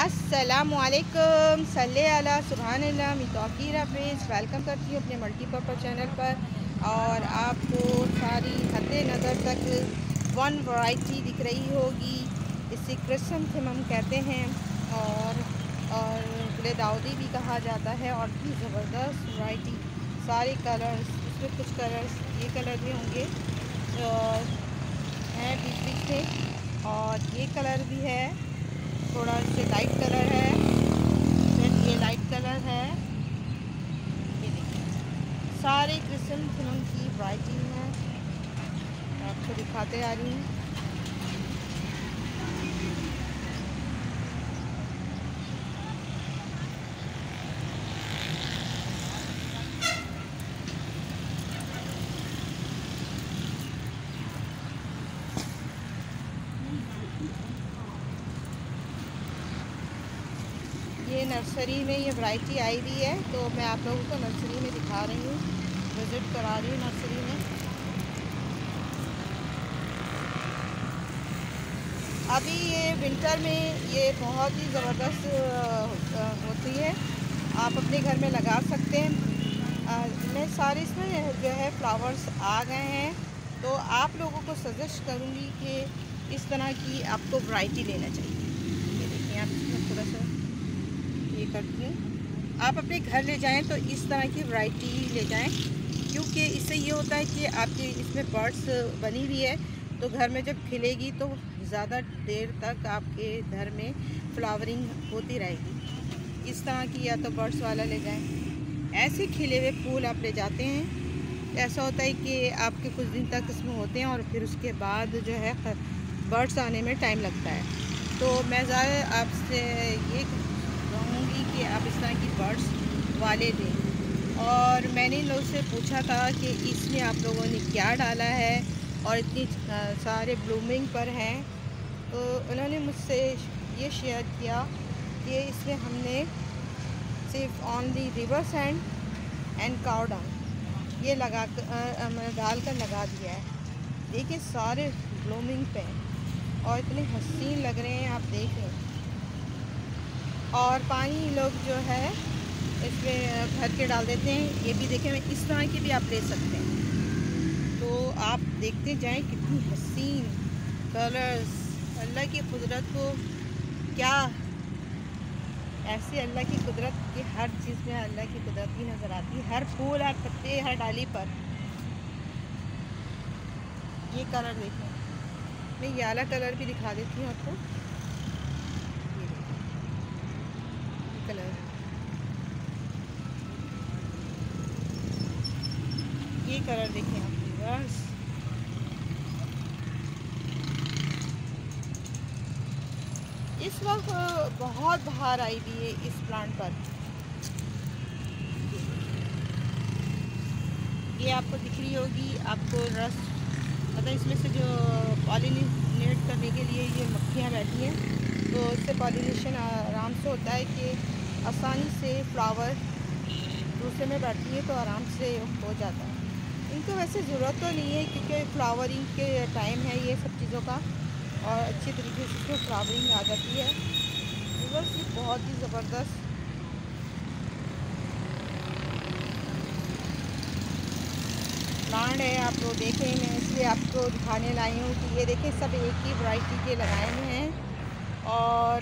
अस्सलामुअलैकुम सल्ले अला सुभानल्लाह मिताकीर फ्रेंड्स, वेलकम करती हूँ अपने मल्टीपर्पज़ चैनल पर। और आपको सारी हद्दे नज़र तक वन वैरायटी दिख रही होगी। इसे क्रिसैंथेमम कहते हैं और गुले दाऊदी भी कहा जाता है। और भी ज़बरदस्त वैरायटी, सारे कलर्स, इसमें कुछ कलर्स ये कलर भी होंगे हैं बीच बीच में, और ये कलर भी है, थोड़ा से लाइट कलर है, फिर ये लाइट कलर है। ये देखिए सारे क्रिसैंथेमम की वैरायटी है, आपको दिखाते आ रही हूँ। ये नर्सरी में ये वैरायटी आई हुई है, तो मैं आप लोगों को नर्सरी में दिखा रही हूँ, विज़िट करा रही हूँ नर्सरी में। अभी ये विंटर में ये बहुत ही ज़बरदस्त होती है, आप अपने घर में लगा सकते हैं। मैं सारे इसमें जो है फ्लावर्स आ गए हैं, तो आप लोगों को सजेस्ट करूँगी कि इस तरह की आपको वैरायटी लेना चाहिए। ये देखिए आप इसमें थोड़ा सा ये करती हूँ, आप अपने घर ले जाएं तो इस तरह की वैरायटी ले जाएं, क्योंकि इससे ये होता है कि आपकी इसमें बर्ड्स बनी हुई है, तो घर में जब खिलेगी तो ज़्यादा देर तक आपके घर में फ्लावरिंग होती रहेगी। इस तरह की या तो बर्ड्स वाला ले जाएं, ऐसे खिले हुए फूल आप ले जाते हैं, ऐसा होता है कि आपके कुछ दिन तक इसमें होते हैं और फिर उसके बाद जो है बर्ड्स आने में टाइम लगता है। तो मैं ज़्यादा आपसे ये कहूँगी कि आप इस तरह की बर्ड्स वाले दें। और मैंने इन लोगों से पूछा था कि इसमें आप लोगों ने क्या डाला है और इतनी सारे ब्लूमिंग पर हैं, तो उन्होंने मुझसे ये शेयर किया कि इसमें हमने सिर्फ ऑनली रिवर सैंड एंड काऊ डंग ये लगा डाल कर लगा दिया है। देखिए सारे ब्लूमिंग पे हैं और इतने हसीन लग रहे हैं, आप देख रहे हैं। और पानी लोग जो है इसमें भर के डाल देते हैं। ये भी देखें, इस तरह के भी आप ले सकते हैं। तो आप देखते जाएं कितनी हसीन कलर्स, अल्लाह की कुदरत को क्या, ऐसे अल्लाह की कुदरत की हर चीज़ में अल्लाह की कुदरत ही नज़र आती है, हर फूल, हर पत्ते, हर डाली पर। ये कलर देखें, मैं ये वाला कलर भी दिखा देती हूँ आपको। ये कलर, ये कलर देखें आप बस। इस वक्त बहुत बहार आई हुई है इस प्लांट पर। ये आपको दिख रही होगी, आपको रस मतलब इसमें से जो पॉलिनेट करने के लिए ये मक्खियाँ बैठी हैं, तो इससे पॉलिनेशन आराम से होता है कि आसानी से फ्लावर दूसरे में बैठती है तो आराम से हो जाता है। इनको वैसे ज़रूरत तो नहीं है, क्योंकि फ्लावरिंग के टाइम है ये सब चीज़ों का, और अच्छी तरीके से इसमें फ्लावरिंग आ जाती है। बस ये बहुत ही ज़बरदस्त प्लांट है, आप लोग देखें, मैं इसलिए आपको दिखाने लाई हूँ कि ये देखें सब एक ही वैरायटी के लगाए हुए हैं। और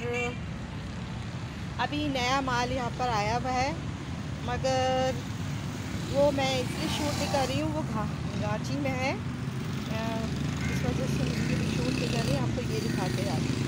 अभी नया माल यहाँ पर आया हुआ है, मगर वो मैं इसलिए शूट नहीं कर रही हूँ, वो गांची में है, इस वजह से मुझे शूट नहीं कर रही, आपको ये दिखाते जा रही हूँ।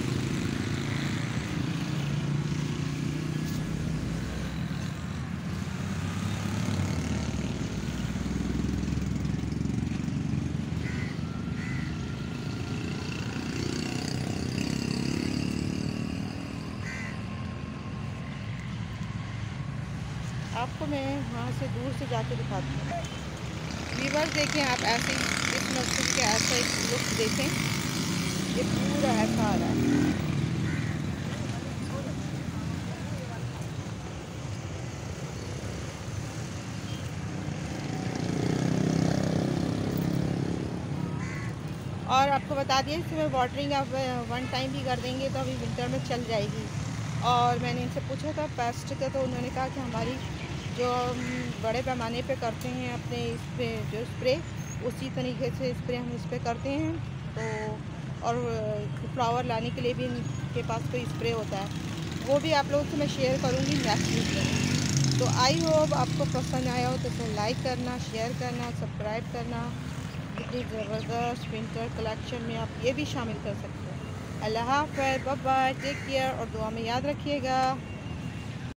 आपको मैं वहाँ से दूर से जाके दिखाती हूँ। व्यूअर्स देखें आप, ऐसे इस नर्सरी का ऐसा एक लुक देखें, ये पूरा ऐसा आ रहा है। और आपको बता दिए इसमें वाटरिंग आप 1 टाइम भी कर देंगे तो अभी विंटर में चल जाएगी। और मैंने इनसे पूछा था पेस्ट का, तो उन्होंने कहा कि हमारी जो हम बड़े पैमाने पे करते हैं अपने इस पे जो स्प्रे, उसी तरीके से स्प्रे हम इस पे करते हैं। तो और फ्लावर लाने के लिए भी इनके पास कोई स्प्रे होता है, वो भी आप लोगों से मैं शेयर करूँगी नेक्स्ट वीडियो में। तो आई होप आपको पसंद आया हो तो इसे लाइक करना, शेयर करना, सब्सक्राइब करना। इतनी ज़बरदस्त विंटर कलेक्शन में आप ये भी शामिल कर सकते हैं। अल्लाह हाफ़िज़, बाय बाय, टेक केयर और दुआ में याद रखिएगा।